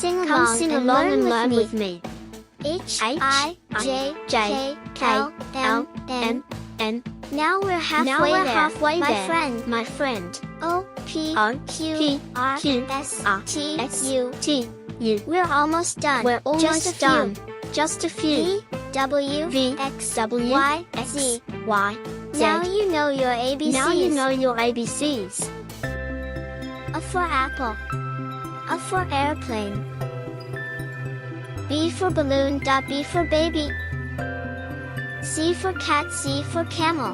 sing along and learn with me. H-I-J-K-L-M-N. Now we're halfway there, my friend. O-P-Q-R-S-T-U. We're almost done. Just a few. W-X-W-Y-Z. Now you know your ABCs. A for apple. A for airplane. B for balloon. B for baby. C for cat. C for camel.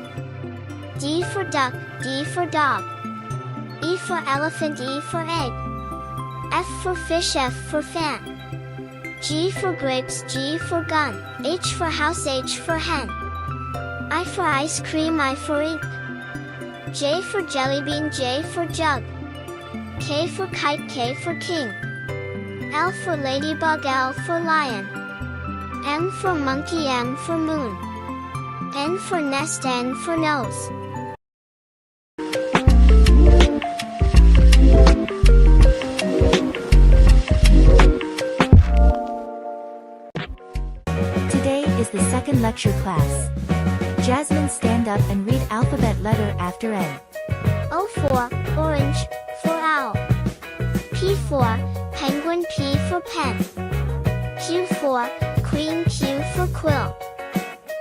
D for duck. D for dog. E for elephant. E for egg. F for fish. F for fan. G for grapes. G for gun. H for house. H for hen. I for ice cream. I for ink. J for jelly bean. J for jug. K for kite. K for king. L for ladybug. L for lion. M for monkey. M for moon. N for nest. N for nose. Today is the second lecture class. Jasmine, stand up and read alphabet letter after N. O for orange. For owl. P for penguin. P for pen. Q for queen. Q for quill.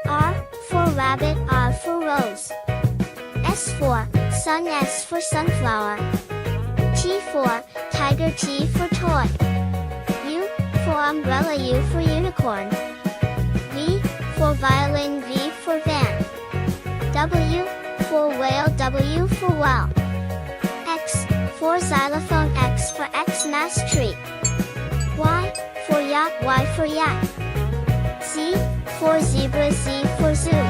R for rabbit. R for rose. S for sun. S for sunflower. T for tiger. T for toy. U for umbrella. U for unicorn. V for violin. V for van. W for whale. W for well. X for xylophone. X for Xmas tree. Y for yacht. Y for yak. Z for zebra. Z for zoo.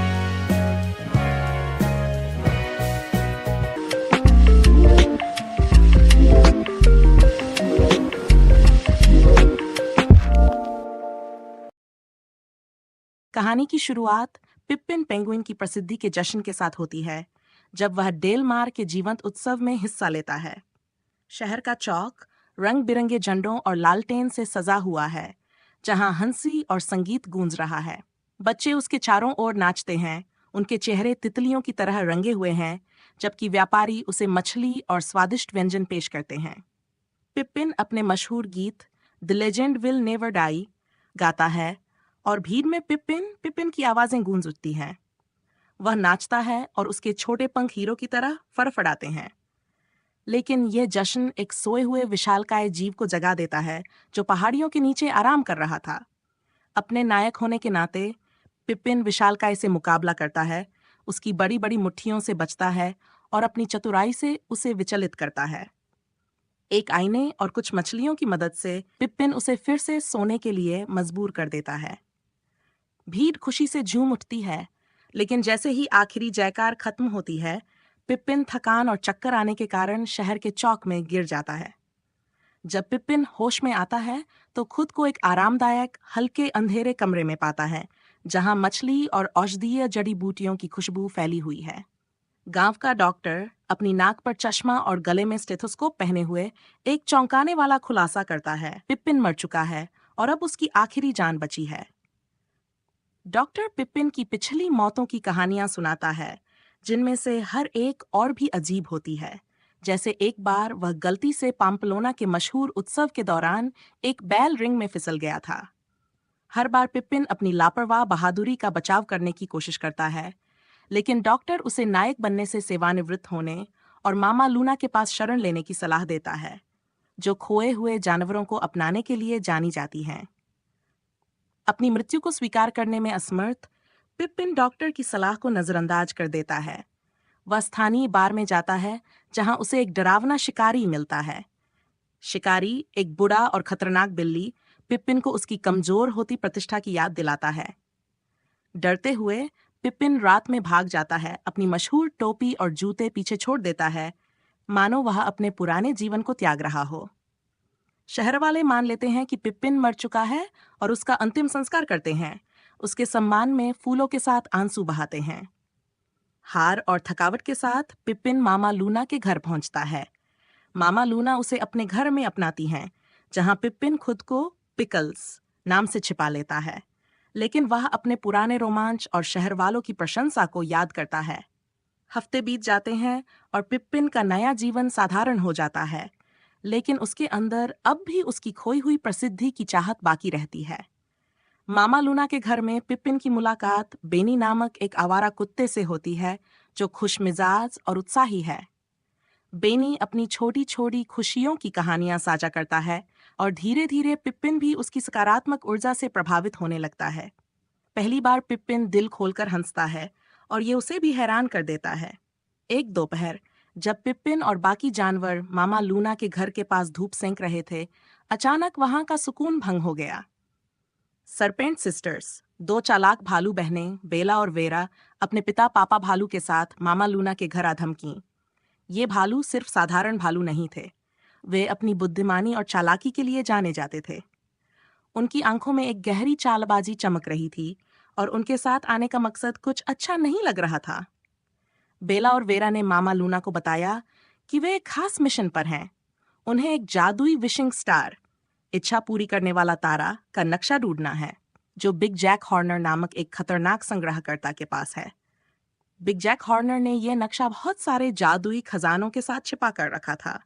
कहानी की शुरुआत पिप्पिन penguin की प्रसिद्धि के जश्न के साथ होती है, जब वह डेलमार के जीवंत उत्सव में हिस्सा लेता है। शहर का चौक रंग बिरंगे झंडों और लालटेन से सजा हुआ है, जहां हंसी और संगीत गूंज रहा है। बच्चे उसके चारों ओर नाचते हैं, उनके चेहरे तितलियों की तरह रंगे हुए हैं, जबकि व्यापारी उसे मछली और स्वादिष्ट व्यंजन पेश करते हैं। पिप्पिन अपने मशहूर गीत the legend will never die गाता है और भीड़ में पिप्पिन की आवाजें गूंज उठती हैं। वह नाचता है और उसके छोटे पंख हीरो की तरह फड़फड़ाते हैं। लेकिन यह जश्न एक सोए हुए विशालकाय जीव को जगा देता है, जो पहाड़ियों के नीचे आराम कर रहा था। अपने नायक होने के नाते पिप्पिन विशालकाय से मुकाबला करता है, उसकी बड़ी बड़ी मुट्ठियों से बचता है और अपनी चतुराई से उसे विचलित करता है। एक आईने और कुछ मछलियों की मदद से पिप्पिन उसे फिर से सोने के लिए मजबूर कर देता है। भीड़ खुशी से झूम उठती है, लेकिन जैसे ही आखिरी जयकार खत्म होती है, पिप्पिन थकान और चक्कर आने के कारण शहर के चौक में गिर जाता है। जब पिप्पिन होश में आता है तो खुद को एक आरामदायक हल्के अंधेरे कमरे में पाता है, जहां मछली और औषधीय जड़ी बूटियों की खुशबू फैली हुई है। गांव का डॉक्टर अपनी नाक पर चश्मा और गले में स्टेथोस्कोप पहने हुए एक चौंकाने वाला खुलासा करता है। पिप्पिन मर चुका है और अब उसकी आखिरी जान बची है। डॉक्टर पिप्पिन की पिछली मौतों की कहानियां सुनाता है, जिनमें से हर एक और भी अजीब होती है। जैसे एक बार वह गलती से पाम्पलोना के मशहूर उत्सव के दौरान एक बैल रिंग में फिसल गया था। हर बार पिप्पिन अपनी लापरवाह बहादुरी का बचाव करने की कोशिश करता है, लेकिन डॉक्टर उसे नायक बनने से सेवानिवृत्त होने और मामा लूना के पास शरण लेने की सलाह देता है, जो खोए हुए जानवरों को अपनाने के लिए जानी जाती हैं। अपनी मृत्यु को स्वीकार करने में असमर्थ पिप्पिन डॉक्टर की सलाह को नजरअंदाज कर देता है। वह स्थानीय बार में जाता है, जहां उसे एक डरावना शिकारी मिलता है। शिकारी, एक बूढ़ा और खतरनाक बिल्ली, पिप्पिन को उसकी कमजोर होती प्रतिष्ठा की याद दिलाता है। डरते हुए पिप्पिन रात में भाग जाता है, अपनी मशहूर टोपी और जूते पीछे छोड़ देता है, मानो वह अपने पुराने जीवन को त्याग रहा हो। शहर वाले मान लेते हैं कि पिप्पिन मर चुका है और उसका अंतिम संस्कार करते हैं। उसके सम्मान में फूलों के साथ आंसू बहाते हैं। हार और थकावट के साथ पिप्पिन मामा लूना के घर पहुंचता है। मामा लूना उसे अपने घर में अपनाती हैं, जहां पिपिन खुद को पिकल्स नाम से छिपा लेता है, लेकिन वह अपने पुराने रोमांच और शहर वालों की प्रशंसा को याद करता है। हफ्ते बीत जाते हैं और पिपिन का नया जीवन साधारण हो जाता है, लेकिन उसके अंदर अब भी उसकी खोई हुई प्रसिद्धि की चाहत बाकी रहती है। मामा लूना के घर में पिपिन की मुलाकात बेनी नामक एक आवारा कुत्ते से होती है जो खुशमिजाज और उत्साही है। बेनी अपनी छोटी छोटी खुशियों की कहानियां साझा करता है और धीरे धीरे पिपिन भी उसकी सकारात्मक ऊर्जा से प्रभावित होने लगता है। पहली बार पिपिन दिल खोलकर हंसता है और ये उसे भी हैरान कर देता है। एक दोपहर जब पिपिन और बाकी जानवर मामा लूना के घर के पास धूप सेंक रहे थे, अचानक वहां का सुकून भंग हो गया। सरपेंट सिस्टर्स, 2 चालाक भालू बहनें बेला और वेरा, अपने पिता पापा भालू के साथ मामा लूना के घर आधम कीं। ये भालू सिर्फ साधारण भालू नहीं थे, वे अपनी बुद्धिमानी और चालाकी के लिए जाने जाते थे। उनकी आंखों में एक गहरी चालबाजी चमक रही थी और उनके साथ आने का मकसद कुछ अच्छा नहीं लग रहा था। बेला और वेरा ने मामा लूना को बताया कि वे एक खास मिशन पर हैं। उन्हें एक जादुई विशिंग स्टार, इच्छा पूरी करने वाला तारा, का नक्शा ढूंढना है, जो बिग जैक हॉर्नर नामक एक खतरनाक संग्रहकर्ता के पास है। बिग जैक हॉर्नर ने यह नक्शा बहुत सारे जादुई खजानों के साथ छिपा कर रखा था।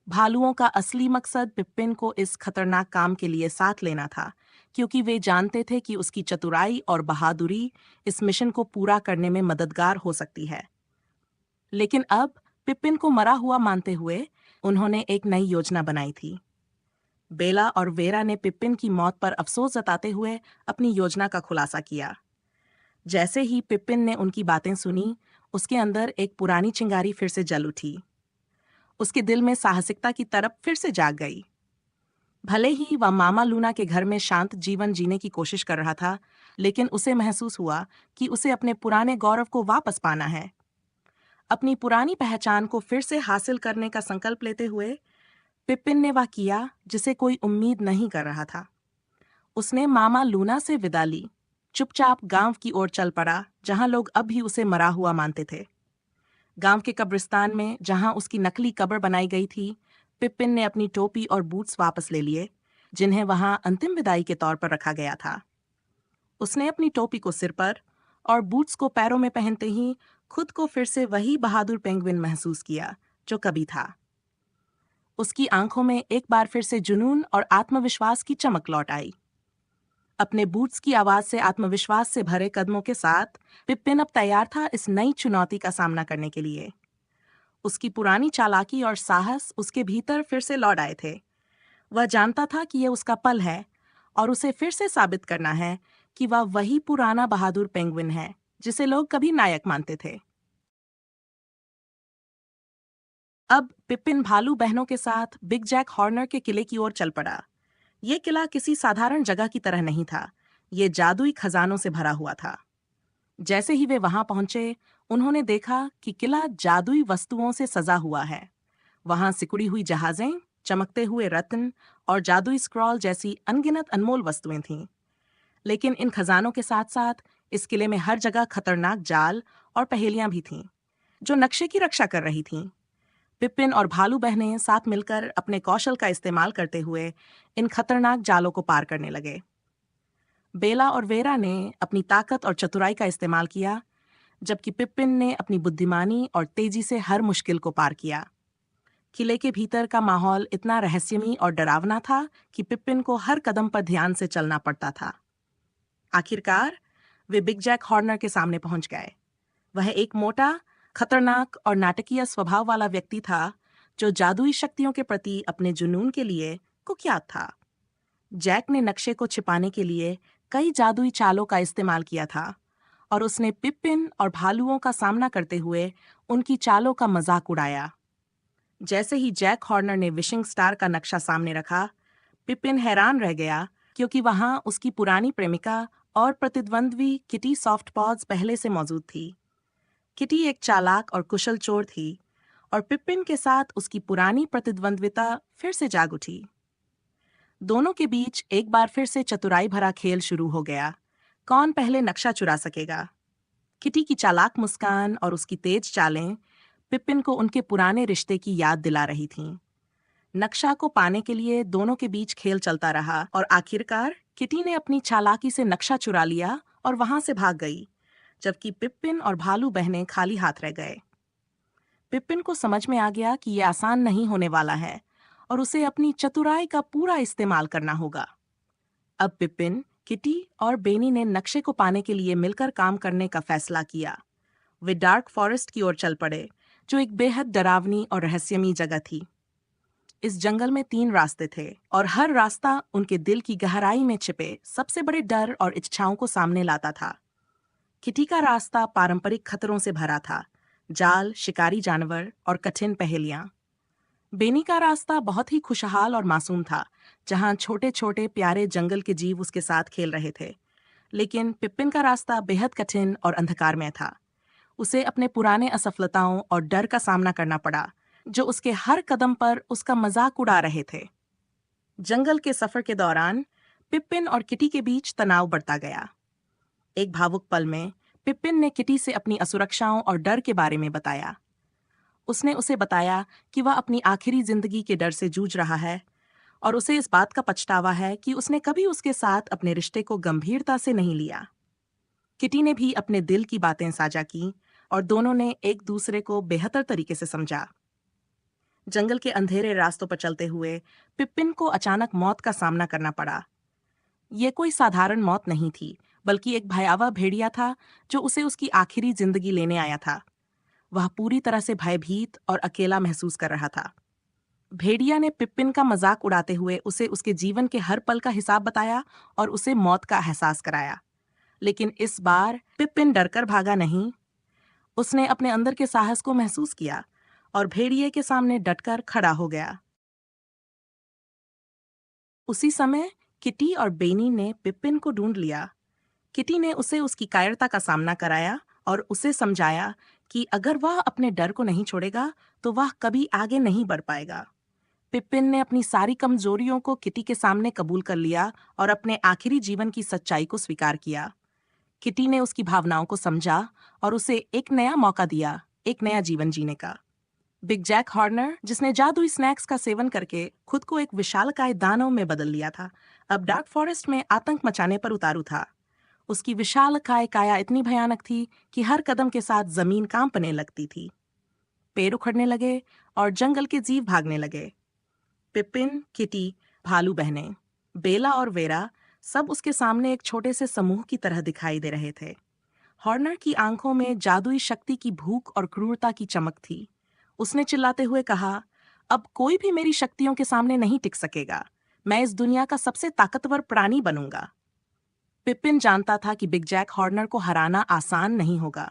भालुओं का असली मकसद पिपिन को इस खतरनाक काम के लिए साथ लेना था, क्योंकि वे जानते थे कि उसकी चतुराई और बहादुरी इस मिशन को पूरा करने में मददगार हो सकती है। लेकिन अब पिपिन को मरा हुआ मानते हुए उन्होंने एक नई योजना बनाई थी। बेला और वेरा ने पिपिन की मौत पर अफसोस जताते हुए अपनी योजना का खुलासा किया। जैसे ही पिपिन ने उनकी बातें सुनी, उसके अंदर एक पुरानी चिंगारी फिर से जल उठी। उसके दिल में साहसिकता की तरफ फिर से जाग गई। भले ही वह मामा लूना के घर में शांत जीवन जीने की कोशिश कर रहा था, लेकिन उसे महसूस हुआ कि उसे अपने पुराने गौरव को वापस पाना है। अपनी पुरानी पहचान को फिर से हासिल करने का संकल्प लेते हुए पिपिन ने वह किया जिसे कोई उम्मीद नहीं कर रहा था। उसने मामा लूना से विदा ली, चुपचाप गांव की ओर चल पड़ा, जहां लोग अब भी उसे मरा हुआ मानते थे। गांव के कब्रिस्तान में, जहां उसकी नकली कब्र बनाई गई थी, पिपिन ने अपनी टोपी और बूट्स वापस ले लिए, जिन्हें वहां अंतिम विदाई के तौर पर रखा गया था। उसने अपनी टोपी को सिर पर और बूट्स को पैरों में पहनते ही खुद को फिर से वही बहादुर पेंगुइन महसूस किया जो कभी था। उसकी आंखों में एक बार फिर से जुनून और आत्मविश्वास की चमक लौट आई। अपने बूट्स की आवाज से आत्मविश्वास से भरे कदमों के साथ पिपिन अब तैयार था इस नई चुनौती का सामना करने के लिए। उसकी पुरानी चालाकी और साहस उसके भीतर फिर से लौट आए थे। वह जानता था कि यह उसका पल है और उसे फिर से साबित करना है कि वह वही पुराना बहादुर पेंगुइन है जिसे लोग कभी नायक मानते थे। अब पिपिन भालू बहनों के साथ बिग जैक हॉर्नर के किले की ओर चल पड़ा। यह किला किसी साधारण जगह की तरह नहीं था, यह जादुई खजानों से भरा हुआ था। जैसे ही वे वहां पहुंचे, उन्होंने देखा कि किला जादुई वस्तुओं से सजा हुआ है। वहां सिकुड़ी हुई जहाजें, चमकते हुए रत्न और जादुई स्क्रॉल जैसी अनगिनत अनमोल वस्तुएं थीं। लेकिन इन खजानों के साथ साथ इस किले में हर जगह खतरनाक जाल और पहेलियां भी थीं, जो नक्शे की रक्षा कर रही थीं। पिपिन और भालू बहनें साथ मिलकर अपने कौशल का इस्तेमाल करते हुए इन खतरनाक जालों को पार करने लगे। बेला और वेरा ने अपनी ताकत और चतुराई का इस्तेमाल किया, जबकि पिपिन ने अपनी बुद्धिमानी और तेजी से हर मुश्किल को पार किया। किले के भीतर का माहौल इतना रहस्यमयी और डरावना था कि पिपिन को हर कदम पर ध्यान से चलना पड़ता था। आखिरकार वे बिग जैक हॉर्नर के सामने पहुंच गए। वह एक मोटा, खतरनाक और नाटकीय स्वभाव वाला व्यक्ति था, जो जादुई शक्तियों के प्रति अपने जुनून के लिए कुख्यात था। जैक ने नक्शे को छिपाने के लिए कई जादुई चालों का इस्तेमाल किया था और उसने पिपिन और भालुओं का सामना करते हुए उनकी चालों का मजाक उड़ाया। जैसे ही जैक हॉर्नर ने विशिंग स्टार का नक्शा सामने रखा, पिपिन हैरान रह गया, क्योंकि वहां उसकी पुरानी प्रेमिका और प्रतिद्वंद्वी किटी सॉफ्टपॉज पहले से मौजूद थी। किटी एक चालाक और कुशल चोर थी और पिपिन के साथ उसकी पुरानी प्रतिद्वंद्विता फिर से जाग उठी। दोनों के बीच एक बार फिर से चतुराई भरा खेल शुरू हो गया। कौन पहले नक्शा चुरा सकेगा? किटी की चालाक मुस्कान और उसकी तेज चालें पिपिन को उनके पुराने रिश्ते की याद दिला रही थीं। नक्शा को पाने के लिए दोनों के बीच खेल चलता रहा और आखिरकार किटी ने अपनी चालाकी से नक्शा चुरा लिया और वहां से भाग गई, जबकि पिप्पिन और भालू बहनें खाली हाथ रह गए। पिप्पिन को समझ में आ गया कि यह आसान नहीं होने वाला है और उसे अपनी चतुराई का पूरा इस्तेमाल करना होगा। अब पिप्पिन, किटी और बेनी ने नक्शे को पाने के लिए मिलकर काम करने का फैसला किया। वे डार्क फॉरेस्ट की ओर चल पड़े, जो एक बेहद डरावनी और रहस्यमयी जगह थी। इस जंगल में 3 रास्ते थे और हर रास्ता उनके दिल की गहराई में छिपे सबसे बड़े डर और इच्छाओं को सामने लाता था। किटी का रास्ता पारंपरिक खतरों से भरा था, जाल, शिकारी जानवर और कठिन पहेलियां। बेनी का रास्ता बहुत ही खुशहाल और मासूम था, जहां छोटे छोटे प्यारे जंगल के जीव उसके साथ खेल रहे थे। लेकिन पिप्पिन का रास्ता बेहद कठिन और अंधकारमय था। उसे अपने पुराने असफलताओं और डर का सामना करना पड़ा, जो उसके हर कदम पर उसका मजाक उड़ा रहे थे। जंगल के सफर के दौरान पिप्पिन और किटी के बीच तनाव बढ़ता गया। एक भावुक पल में पिप्पिन ने किटी से अपनी असुरक्षाओं और डर के बारे में बताया। उसने उसे बताया कि वह अपनी आखिरी जिंदगी के डर से जूझ रहा है और उसे इस बात का पछतावा है कि उसने कभी उसके साथ अपने रिश्ते को गंभीरता से नहीं लिया। किटी ने भी अपने दिल की बातें साझा की और दोनों ने एक दूसरे को बेहतर तरीके से समझा। जंगल के अंधेरे रास्तों पर चलते हुए पिप्पिन को अचानक मौत का सामना करना पड़ा। यह कोई साधारण मौत नहीं थी, बल्कि एक भयावह भेड़िया था जो उसे उसकी आखिरी जिंदगी लेने आया था। वह पूरी तरह से भयभीत और अकेला महसूस कर रहा था। भेड़िया ने पिप्पिन का मजाक उड़ाते हुए उसे उसके जीवन के हर पल का हिसाब बताया और उसे मौत का एहसास कराया। लेकिन इस बार पिप्पिन डरकर भागा नहीं। उसने अपने अंदर के साहस को महसूस किया और भेड़िए के सामने डटकर खड़ा हो गया। उसी समय किटी और बेनी ने पिप्पिन को ढूंढ लिया। किटी ने उसे उसकी कायरता का सामना कराया और उसे समझाया कि अगर वह अपने डर को नहीं छोड़ेगा तो वह कभी आगे नहीं बढ़ पाएगा। पिप्पिन ने अपनी सारी कमजोरियों को किटी के सामने कबूल कर लिया और अपने आखिरी जीवन की सच्चाई को स्वीकार किया। किटी ने उसकी भावनाओं को समझा और उसे एक नया मौका दिया, एक नया जीवन जीने का। बिग जैक हॉर्नर, जिसने जादुई स्नैक्स का सेवन करके खुद को एक विशालकाय दानव में बदल लिया था, अब डार्क फॉरेस्ट में आतंक मचाने पर उतारू था। उसकी विशालकाय काया इतनी भयानक थी कि हर कदम के साथ जमीन कांपने लगती थी। पेड़ उखड़ने लगे और जंगल के जीव भागने लगे। पिप्पिन, किटी, भालू बहनें, बेला और वेरा सब उसके सामने एक छोटे से समूह की तरह दिखाई दे रहे थे। हॉर्नर की आंखों में जादुई शक्ति की भूख और क्रूरता की चमक थी। उसने चिल्लाते हुए कहा, अब कोई भी मेरी शक्तियों के सामने नहीं टिक सकेगा। मैं इस दुनिया का सबसे ताकतवर प्राणी बनूंगा। पिप्पिन जानता था कि बिग जैक हॉर्नर को हराना आसान नहीं होगा,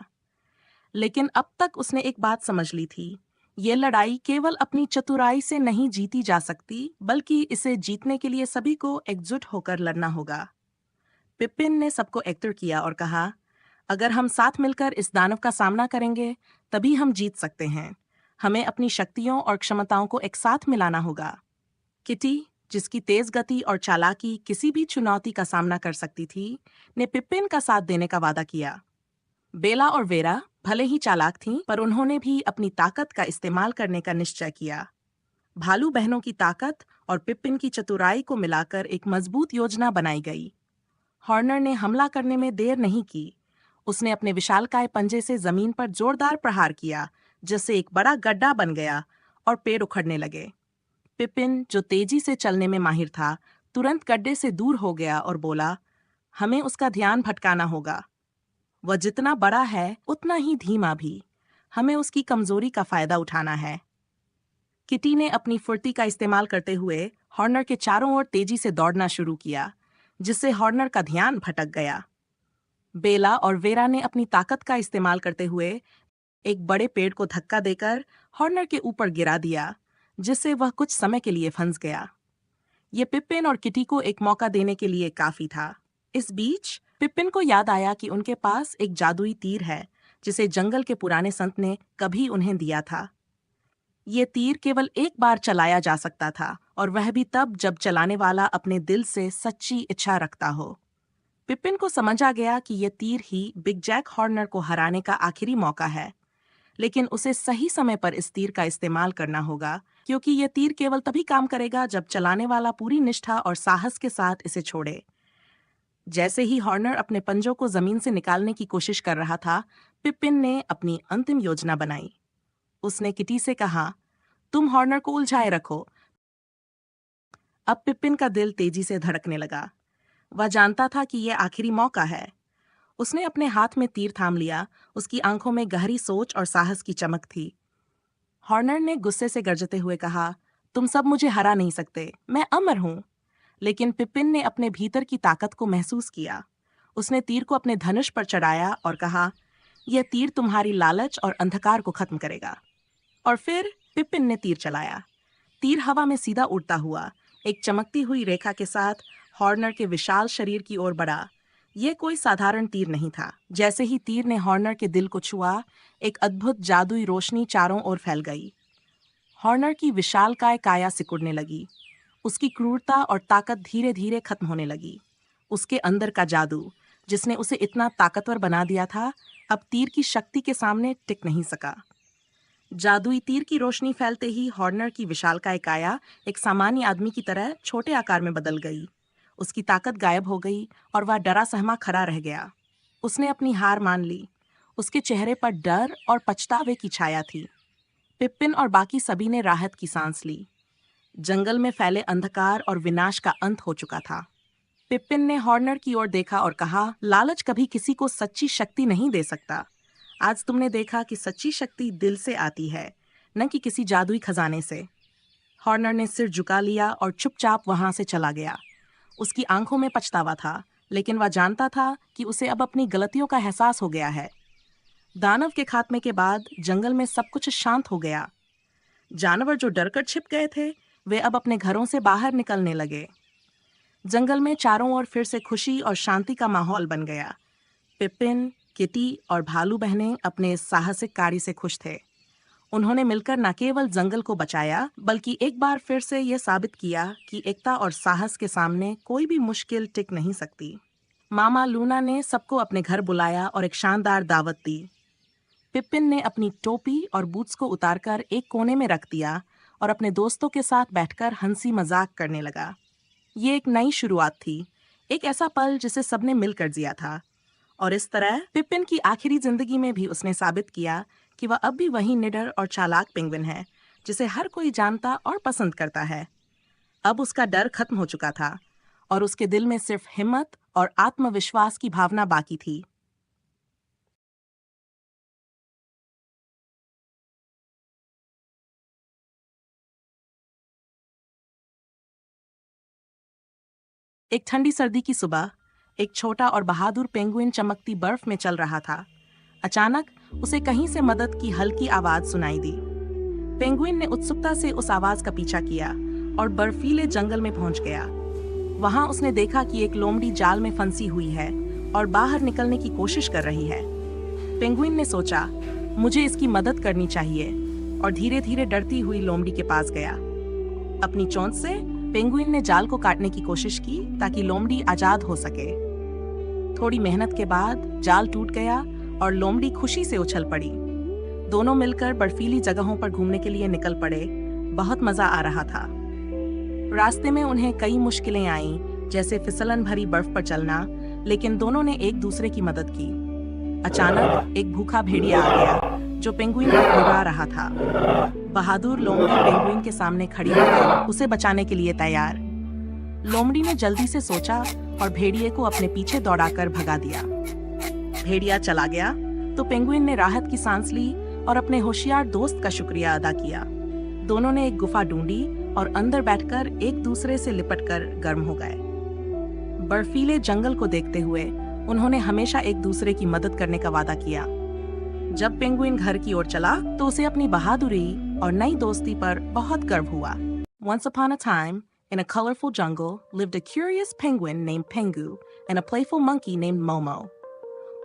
लेकिन अब तक उसने एक बात समझ ली थी। ये लड़ाई केवल अपनी चतुराई से नहीं जीती जा सकती, बल्कि इसे जीतने के लिए सभी को एकजुट होकर लड़ना होगा। पिप्पिन ने सबको एकजुट किया और कहा, अगर हम साथ मिलकर इस दानव का सामना करेंगे, तभी हम जीत सकते हैं। हमें अपनी शक्तियों और क्षमताओं को एक साथ मिलाना होगा। किटी, जिसकी तेज गति और चालाकी किसी भी चुनौती का सामना कर सकती थी, ने पिप्पिन का साथ देने का वादा किया। बेला और वेरा भले ही चालाक थीं, पर उन्होंने भी अपनी ताकत का इस्तेमाल करने का निश्चय किया। भालू बहनों की ताकत और पिप्पिन की चतुराई को मिलाकर एक मजबूत योजना बनाई गई। हॉर्नर ने हमला करने में देर नहीं की। उसने अपने विशालकाय पंजे से जमीन पर जोरदार प्रहार किया, जिससे एक बड़ा गड्ढा बन गया और पेड़ उखड़ने लगे। पिप्पिन, जो तेजी से चलने में माहिर था, तुरंत गड्ढे से दूर हो गया और बोला, हमें उसका ध्यान भटकाना होगा। वह जितना बड़ा है उतना ही धीमा भी। हमें उसकी कमजोरी का फायदा उठाना है। किटी ने अपनी फुर्ती का इस्तेमाल करते हुए हॉर्नर के चारों ओर तेजी से दौड़ना शुरू किया, जिससे हॉर्नर का ध्यान भटक गया। बेला और वेरा ने अपनी ताकत का इस्तेमाल करते हुए एक बड़े पेड़ को धक्का देकर हॉर्नर के ऊपर गिरा दिया, जिससे वह कुछ समय के लिए फंस गया। ये पिप्पिन और किटी को एक मौका देने के लिए काफी था। इस बीच पिप्पिन को याद आया कि उनके पास एक जादुई तीर है, जिसे जंगल के पुराने संत ने कभी उन्हें दिया था। ये तीर केवल एक बार चलाया जा सकता था, और वह भी तब जब चलाने वाला अपने दिल से सच्ची इच्छा रखता हो। पिप्पिन को समझ आ गया कि यह तीर ही बिग जैक हॉर्नर को हराने का आखिरी मौका है, लेकिन उसे सही समय पर इस तीर का इस्तेमाल करना होगा, क्योंकि यह तीर केवल तभी काम करेगा जब चलाने वाला पूरी निष्ठा और साहस के साथ इसे छोड़े। जैसे ही हॉर्नर अपने पंजों को जमीन से निकालने की कोशिश कर रहा था, पिपिन ने अपनी अंतिम योजना बनाई। उसने किटी से कहा, तुम हॉर्नर को उलझाए रखो। अब पिपिन का दिल तेजी से धड़कने लगा। वह जानता था कि यह आखिरी मौका है। उसने अपने हाथ में तीर थाम लिया। उसकी आंखों में गहरी सोच और साहस की चमक थी। हॉर्नर ने गुस्से से गरजते हुए कहा, तुम सब मुझे हरा नहीं सकते, मैं अमर हूं। लेकिन पिपिन ने अपने भीतर की ताकत को महसूस किया। उसने तीर को अपने धनुष पर चढ़ाया और कहा, यह तीर तुम्हारी लालच और अंधकार को खत्म करेगा। और फिर पिपिन ने तीर चलाया। तीर हवा में सीधा उड़ता हुआ एक चमकती हुई रेखा के साथ हॉर्नर के विशाल शरीर की ओर बढ़ा। यह कोई साधारण तीर नहीं था। जैसे ही तीर ने हॉर्नर के दिल को छुआ, एक अद्भुत जादुई रोशनी चारों ओर फैल गई। हॉर्नर की विशालकाय काया सिकुड़ने लगी। उसकी क्रूरता और ताकत धीरे धीरे खत्म होने लगी। उसके अंदर का जादू, जिसने उसे इतना ताकतवर बना दिया था, अब तीर की शक्ति के सामने टिक नहीं सका। जादुई तीर की रोशनी फैलते ही हॉर्नर की विशालकाय काया एक सामान्य आदमी की तरह छोटे आकार में बदल गई। उसकी ताकत गायब हो गई और वह डरा सहमा खड़ा रह गया। उसने अपनी हार मान ली। उसके चेहरे पर डर और पछतावे की छाया थी। पिपिन और बाकी सभी ने राहत की सांस ली। जंगल में फैले अंधकार और विनाश का अंत हो चुका था। पिपिन ने हॉर्नर की ओर देखा और कहा, लालच कभी किसी को सच्ची शक्ति नहीं दे सकता। आज तुमने देखा कि सच्ची शक्ति दिल से आती है, न कि किसी जादुई खजाने से। हॉर्नर ने सिर झुका लिया और चुपचाप वहां से चला गया। उसकी आंखों में पछतावा था, लेकिन वह जानता था कि उसे अब अपनी गलतियों का एहसास हो गया है। दानव के खात्मे के बाद जंगल में सब कुछ शांत हो गया। जानवर जो डरकर छिप गए थे, वे अब अपने घरों से बाहर निकलने लगे। जंगल में चारों ओर फिर से खुशी और शांति का माहौल बन गया। पिपिन, किटी और भालू बहनें अपने इस साहसिक कार्य से खुश थे। उन्होंने मिलकर न केवल जंगल को बचाया, बल्कि एक बार फिर से यह साबित किया कि एकता और साहस के सामने कोई भी मुश्किल टिक नहीं सकती। मामा लूना ने सबको अपने घर बुलाया और एक शानदार दावत दी। पिपिन ने अपनी टोपी और बूट्स को उतारकर एक कोने में रख दिया और अपने दोस्तों के साथ बैठकर हंसी मजाक करने लगा। ये एक नई शुरुआत थी, एक ऐसा पल जिसे सबने मिलकर जिया था। और इस तरह पिपिन की आखिरी जिंदगी में भी उसने साबित किया कि वह अब भी वही निडर और चालाक पेंगुइन है, जिसे हर कोई जानता और पसंद करता है। अब उसका डर खत्म हो चुका था और उसके दिल में सिर्फ हिम्मत और आत्मविश्वास की भावना बाकी थी। एक ठंडी सर्दी की सुबह एक छोटा और बहादुर पेंगुइन चमकती बर्फ में चल रहा था। अचानक उसे कहीं से मदद की हल्की आवाज सुनाई दी। पेंगुइन ने उत्सुकता से उस आवाज का पीछा किया और बर्फीले जंगल में पहुंच गया। वहां उसने देखा कि एक लोमड़ी जाल में फंसी हुई है और बाहर निकलने की कोशिश कर रही है। पेंगुइन ने सोचा, मुझे इसकी मदद करनी चाहिए, और धीरे धीरे डरती हुई लोमड़ी के पास गया। अपनी चोंच से पेंगुइन ने जाल को काटने की कोशिश की ताकि लोमड़ी आजाद हो सके। थोड़ी मेहनत के बाद जाल टूट गया और लोमड़ी खुशी से उछल पड़ी। दोनों मिलकर बर्फीली जगहों पर घूमने के लिए निकल पड़े। बहुत मजा आ रहा था। रास्ते में उन्हें कई मुश्किलें आईं, जैसे फिसलन भरी बर्फ पर चलना, लेकिन दोनों ने एक दूसरे की मदद की। अचानक एक भूखा भेड़िया आ गया जो पेंगुइन को उड़ा रहा था। बहादुर लोमड़ी पेंगुइन के सामने खड़ी हो गई, उसे बचाने के लिए तैयार। लोमड़ी ने जल्दी से सोचा और भेड़िए को अपने पीछे दौड़ाकर भगा दिया। भेड़िया चला गया तो पेंगुइन ने राहत की सांस ली और अपने होशियार दोस्त का शुक्रिया अदा किया। दोनों ने एक गुफा ढूंढी और अंदर बैठकर एक दूसरे से लिपटकर गर्म हो गए। बर्फीले जंगल को देखते हुए उन्होंने हमेशा एक दूसरे की मदद करने का वादा किया। जब पेंगुइन घर की ओर चला तो उसे अपनी बहादुरी और नई दोस्ती पर बहुत गर्व हुआ। Once upon a time, in a colorful jungle, lived a curious penguin named Pengu and a playful monkey named Momo.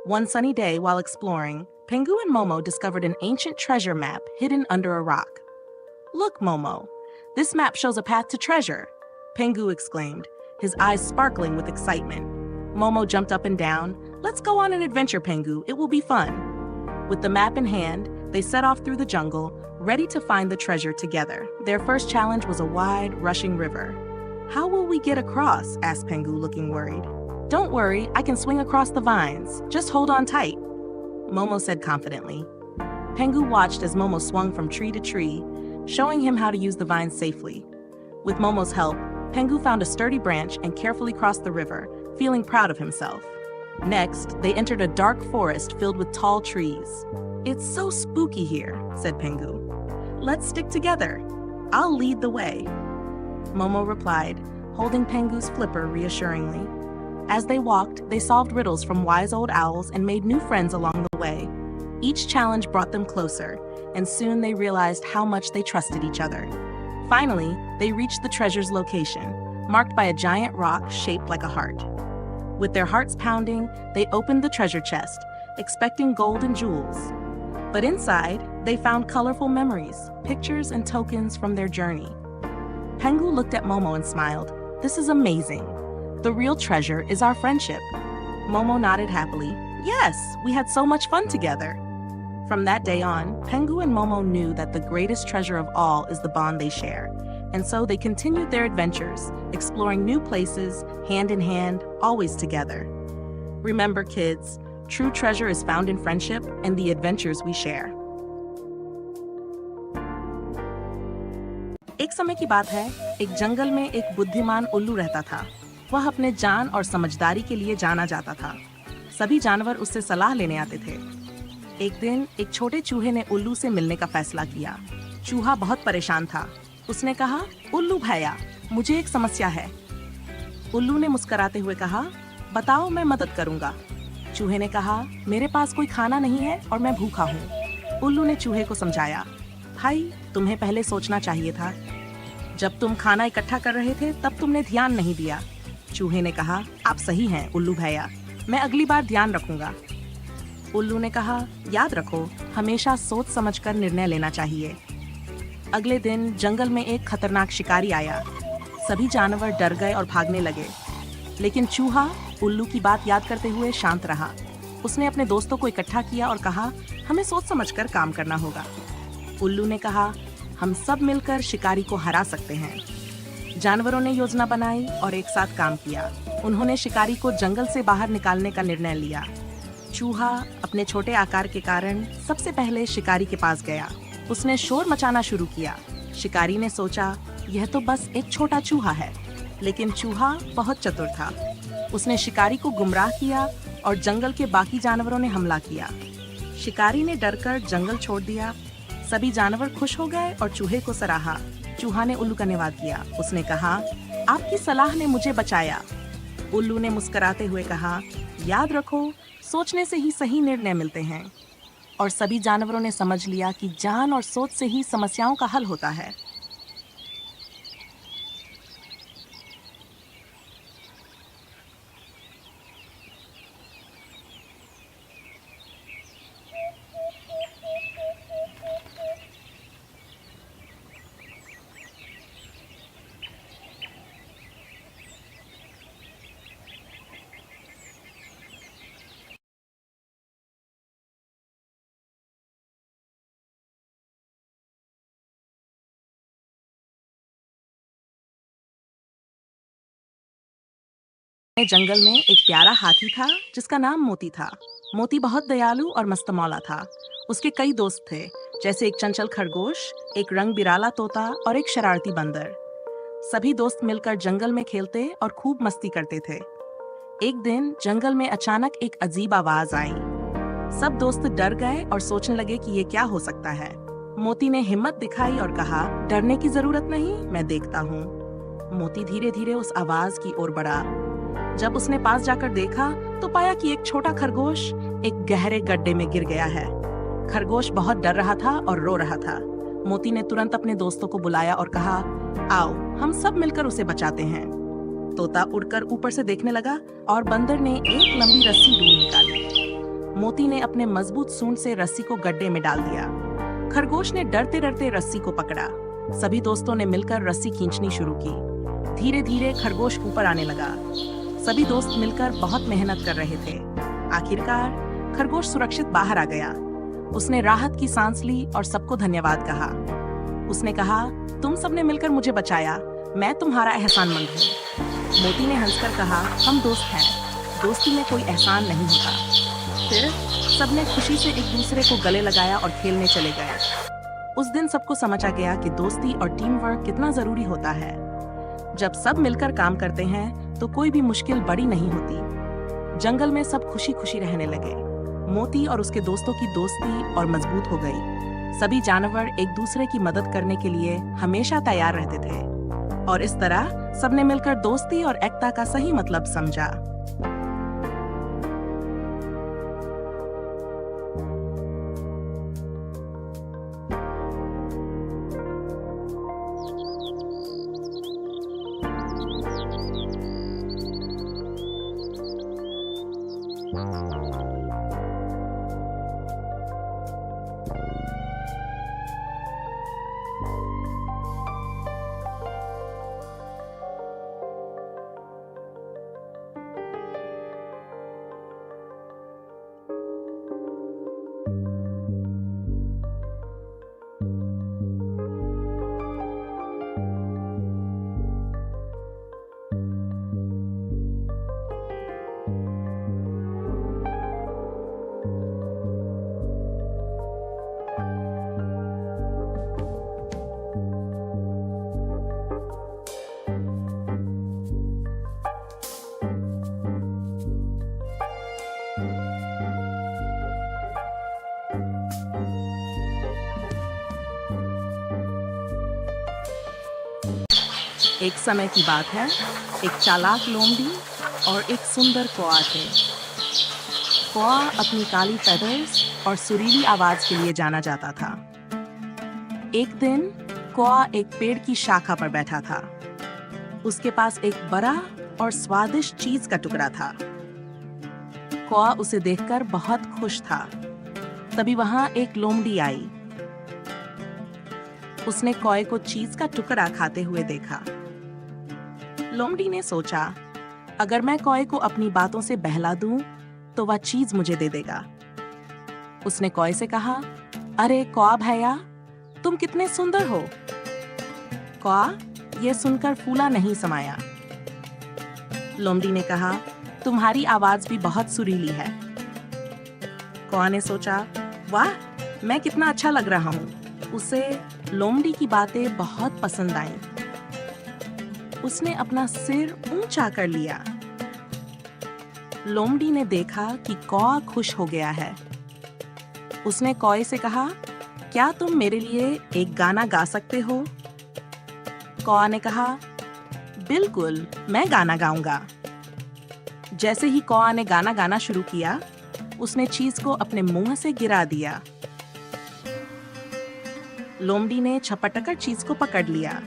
One sunny day while exploring, Pengu and Momo discovered an ancient treasure map hidden under a rock. "Look, Momo, this map shows a path to treasure," Pengu exclaimed, his eyes sparkling with excitement. Momo jumped up and down. "Let's go on an adventure, Pengu. It will be fun." With the map in hand, They set off through the jungle, ready to find the treasure together. Their first challenge was a wide, rushing river. How will we get across? Asked Pengu, looking worried. Don't worry, I can swing across the vines. Just hold on tight, Momo said confidently. Pengu watched as Momo swung from tree to tree, showing him how to use the vines safely. With Momo's help, Pengu found a sturdy branch and carefully crossed the river, feeling proud of himself. Next, they entered a dark forest filled with tall trees. It's so spooky here, said Pengu. Let's stick together. I'll lead the way, Momo replied, holding Pengu's flipper reassuringly. As they walked, they solved riddles from wise old owls and made new friends along the way. Each challenge brought them closer, and soon they realized how much they trusted each other. Finally, they reached the treasure's location, marked by a giant rock shaped like a heart. With their hearts pounding, they opened the treasure chest, expecting gold and jewels. But inside, they found colorful memories, pictures, and tokens from their journey. Pengu looked at Momo and smiled. This is amazing. The real treasure is our friendship. Momo nodded happily. Yes, we had so much fun together. From that day on, Pengu and Momo knew that the greatest treasure of all is the bond they share. And so they continued their adventures, exploring new places, hand in hand, always together. Remember, kids, true treasure is found in friendship and the adventures we share. एक समय की बात है, एक जंगल में एक बुद्धिमान उल्लू रहता था। वह अपने जान और समझदारी के लिए जाना जाता था। सभी जानवर उससे सलाह लेने आते थे। एक दिन एक छोटे चूहे ने उल्लू से मिलने का फैसला किया। चूहा बहुत परेशान था। उसने कहा, उल्लू भैया, मुझे एक समस्या है। उल्लू ने मुस्कुराते हुए कहा, बताओ, मैं मदद करूंगा। चूहे ने कहा, मेरे पास कोई खाना नहीं है और मैं भूखा हूँ। उल्लू ने चूहे को समझाया, भाई, तुम्हें पहले सोचना चाहिए था। जब तुम खाना इकट्ठा कर रहे थे तब तुमने ध्यान नहीं दिया। चूहे ने कहा, आप सही हैं उल्लू भैया, मैं अगली बार ध्यान रखूंगा। उल्लू ने कहा, याद रखो, हमेशा सोच समझकर निर्णय लेना चाहिए। अगले दिन जंगल में एक खतरनाक शिकारी आया। सभी जानवर डर गए और भागने लगे, लेकिन चूहा उल्लू की बात याद करते हुए शांत रहा। उसने अपने दोस्तों को इकट्ठा किया और कहा, हमें सोच समझकर काम करना होगा। उल्लू ने कहा, हम सब मिलकर शिकारी को हरा सकते हैं। जानवरों ने योजना बनाई और एक साथ काम किया। उन्होंने शिकारी को जंगल से बाहर निकालने का निर्णय लिया। चूहा अपने छोटे आकार के कारण सबसे पहले शिकारी के पास गया। उसने शोर मचाना शुरू किया। शिकारी ने सोचा, यह तो बस एक छोटा चूहा है, लेकिन चूहा बहुत चतुर था। उसने शिकारी को गुमराह किया और जंगल के बाकी जानवरों ने हमला किया। शिकारी ने डरकर जंगल छोड़ दिया। सभी जानवर खुश हो गए और चूहे को सराहा। चूहा ने उल्लू का धन्यवाद किया। उसने कहा, आपकी सलाह ने मुझे बचाया। उल्लू ने मुस्कुराते हुए कहा, याद रखो, सोचने से ही सही निर्णय मिलते हैं। और सभी जानवरों ने समझ लिया कि जान और सोच से ही समस्याओं का हल होता है। जंगल में एक प्यारा हाथी था जिसका नाम मोती था। मोती बहुत दयालु और मस्तमौला था। उसके कई दोस्त थे, जैसे एक चंचल खरगोश, एक रंग बिराला तोता और एक शरारती बंदर। सभी दोस्त मिलकर जंगल में खेलते और खूब मस्ती करते थे। एक दिन जंगल में अचानक एक अजीब आवाज आई। सब दोस्त डर गए और सोचने लगे कि ये क्या हो सकता है। मोती ने हिम्मत दिखाई और कहा, डरने की जरूरत नहीं, मैं देखता हूँ। मोती धीरे धीरे उस आवाज की ओर बढ़ा। जब उसने पास जाकर देखा तो पाया कि एक छोटा खरगोश एक गहरे गड्ढे में गिर गया है। खरगोश बहुत डर रहा था और रो रहा था। मोती ने तुरंत अपने दोस्तों को बुलाया और कहा, आओ हम सब मिलकर उसे बचाते हैं। तोता उड़कर ऊपर से देखने लगा और बंदर ने एक लंबी रस्सी ढूंढ निकाली। मोती ने अपने मजबूत सूंड से रस्सी को गड्ढे में डाल दिया। खरगोश ने डरते डरते रस्सी को पकड़ा। सभी दोस्तों ने मिलकर रस्सी खींचनी शुरू की। धीरे धीरे खरगोश ऊपर आने लगा। सभी दोस्त मिलकर बहुत मेहनत कर रहे थे। आखिरकार खरगोश सुरक्षित बाहर आ गया। उसने राहत की सांस ली और सबको धन्यवाद कहा। उसने कहा, तुम सबने मिलकर मुझे बचाया, मैं तुम्हारा एहसानमंद हूँ। मोती ने हंसकर कहा, हम दोस्त हैं, दोस्ती में कोई एहसान नहीं होता। फिर सबने खुशी से एक दूसरे को गले लगाया और खेलने चले गए। उस दिन सबको समझ आ गया कि दोस्ती और टीम वर्क कितना जरूरी होता है। जब सब मिलकर काम करते हैं तो कोई भी मुश्किल बड़ी नहीं होती। जंगल में सब खुशी खुशी रहने लगे। मोती और उसके दोस्तों की दोस्ती और मजबूत हो गई। सभी जानवर एक दूसरे की मदद करने के लिए हमेशा तैयार रहते थे और इस तरह सबने मिलकर दोस्ती और एकता का सही मतलब समझा। एक समय की बात है, एक चालाक लोमड़ी और एक सुंदर कौआ थे। कौआ अपनी काली फेदर्स और सुरीली आवाज के लिए जाना जाता था। एक दिन कौआ एक पेड़ की शाखा पर बैठा था। उसके पास एक बड़ा और स्वादिष्ट चीज का टुकड़ा था। कौआ उसे देखकर बहुत खुश था। तभी वहां एक लोमड़ी आई। उसने कौए को चीज का टुकड़ा खाते हुए देखा। लोमड़ी ने सोचा, अगर मैं कौए को अपनी बातों से बहला दूं, तो वह चीज मुझे दे देगा। उसने कौए से कहा, अरे कौआ भैया, तुम कितने सुंदर हो। कौआ यह सुनकर फूला नहीं समाया। लोमड़ी ने कहा, तुम्हारी आवाज भी बहुत सुरीली है। कौआ ने सोचा, वाह, मैं कितना अच्छा लग रहा हूं। उसे लोमड़ी की बातें बहुत पसंद आईं। उसने अपना सिर ऊंचा कर लिया। लोमड़ी ने देखा कि कौआ खुश हो गया है। उसने कौए से कहा, क्या तुम मेरे लिए एक गाना गा सकते हो? कौआ ने कहा, बिल्कुल, मैं गाना गाऊंगा। जैसे ही कौआ ने गाना गाना शुरू किया, उसने चीज को अपने मुंह से गिरा दिया। लोमड़ी ने छपटकर चीज को पकड़ लिया।